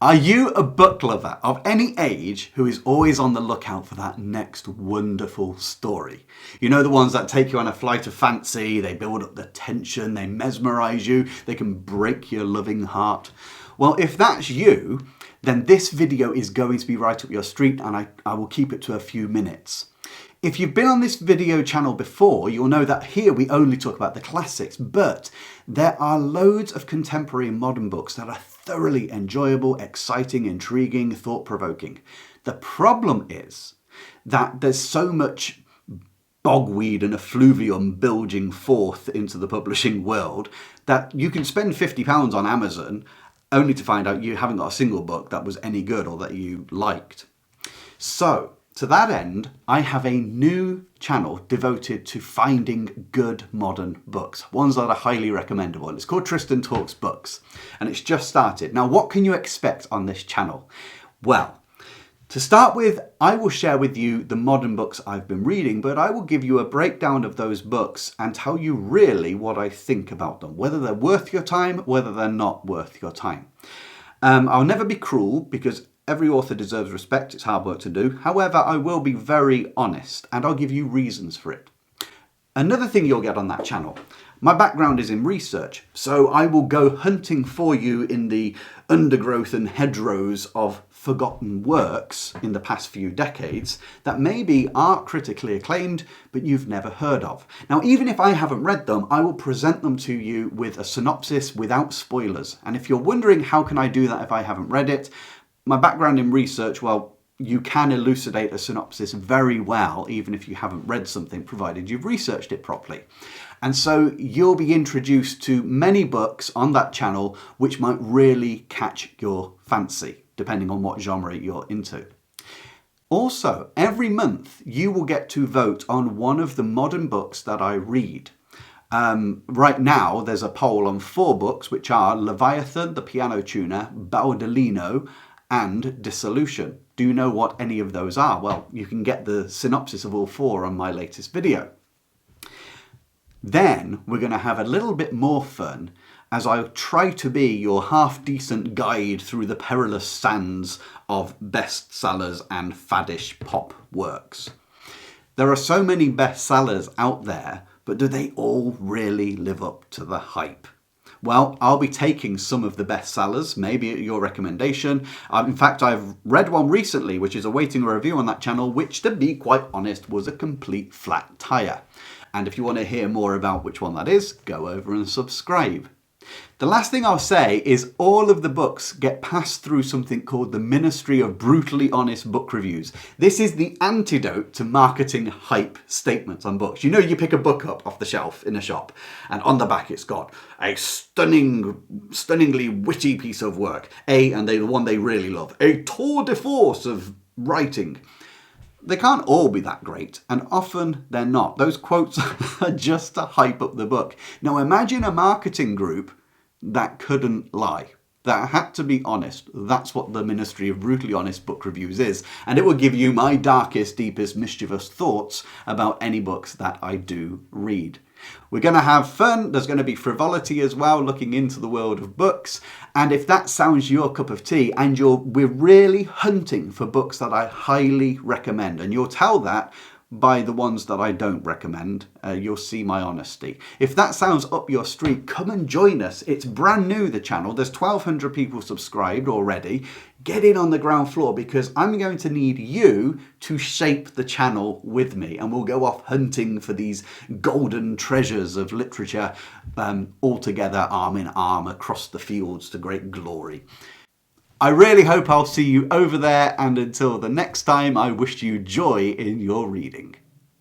Are you a book lover of any age who is always on the lookout for that next wonderful story? You know, the ones that take you on a flight of fancy, they build up the tension, they mesmerize you, they can break your loving heart. Well, if that's you, then this video is going to be right up your street, and I will keep it to a few minutes. If you've been on this video channel before, you'll know that here we only talk about the classics, but there are loads of contemporary and modern books that are thoroughly enjoyable, exciting, intriguing, thought-provoking. The problem is that there's so much bogweed and effluvium bilging forth into the publishing world that you can spend £50 on Amazon only to find out you haven't got a single book that was any good or that you liked. So, to that end, I have a new channel devoted to finding good modern books, ones that are highly recommendable. It's called Tristan Talks Books, and it's just started. Now, what can you expect on this channel? Well, to start with, I will share with you the modern books I've been reading, but I will give you a breakdown of those books and tell you really what I think about them, whether they're worth your time, whether they're not worth your time. I'll never be cruel because every author deserves respect, it's hard work to do. However, I will be very honest and I'll give you reasons for it. Another thing you'll get on that channel, my background is in research, so I will go hunting for you in the undergrowth and hedgerows of forgotten works in the past few decades that maybe are critically acclaimed, but you've never heard of. Now, even if I haven't read them, I will present them to you with a synopsis without spoilers. And if you're wondering how can I do that if I haven't read it, my background in research, well, you can elucidate a synopsis very well, even if you haven't read something, provided you've researched it properly. And so you'll be introduced to many books on that channel which might really catch your fancy, depending on what genre you're into. Also, every month you will get to vote on one of the modern books that I read. Right now, there's a poll on 4 books, which are Leviathan, The Piano Tuner, Baudolino, and Dissolution. Do you know what any of those are? Well, you can get the synopsis of all 4 on my latest video. Then we're going to have a little bit more fun as I try to be your half-decent guide through the perilous sands of bestsellers and faddish pop works. There are so many bestsellers out there, but do they all really live up to the hype? Well, I'll be taking some of the bestsellers, maybe at your recommendation. In fact, I've read one recently, which is awaiting a review on that channel, which, to be quite honest, was a complete flat tire. And if you want to hear more about which one that is, go over and subscribe. The last thing I'll say is all of the books get passed through something called the Ministry of Brutally Honest Book Reviews. This is the antidote to marketing hype statements on books. You know, you pick a book up off the shelf in a shop and on the back it's got a stunningly witty piece of work. And the one they really love, a tour de force of writing. They can't all be that great, and often they're not. Those quotes are just to hype up the book. Now imagine a marketing group that couldn't lie, that had to be honest. That's what the Ministry of Brutally Honest Book Reviews is, and it will give you my darkest, deepest, mischievous thoughts about any books that I do read. We're going to have fun, there's going to be frivolity as well, looking into the world of books, and if that sounds your cup of tea and we're really hunting for books that I highly recommend, and you'll tell that by the ones that I don't recommend, you'll see my honesty. If that sounds up your street, come and join us. It's brand new, the channel. There's 1,200 people subscribed already. Get in on the ground floor because I'm going to need you to shape the channel with me, and we'll go off hunting for these golden treasures of literature all together, arm in arm, across the fields to great glory. I really hope I'll see you over there, and until the next time, I wish you joy in your reading.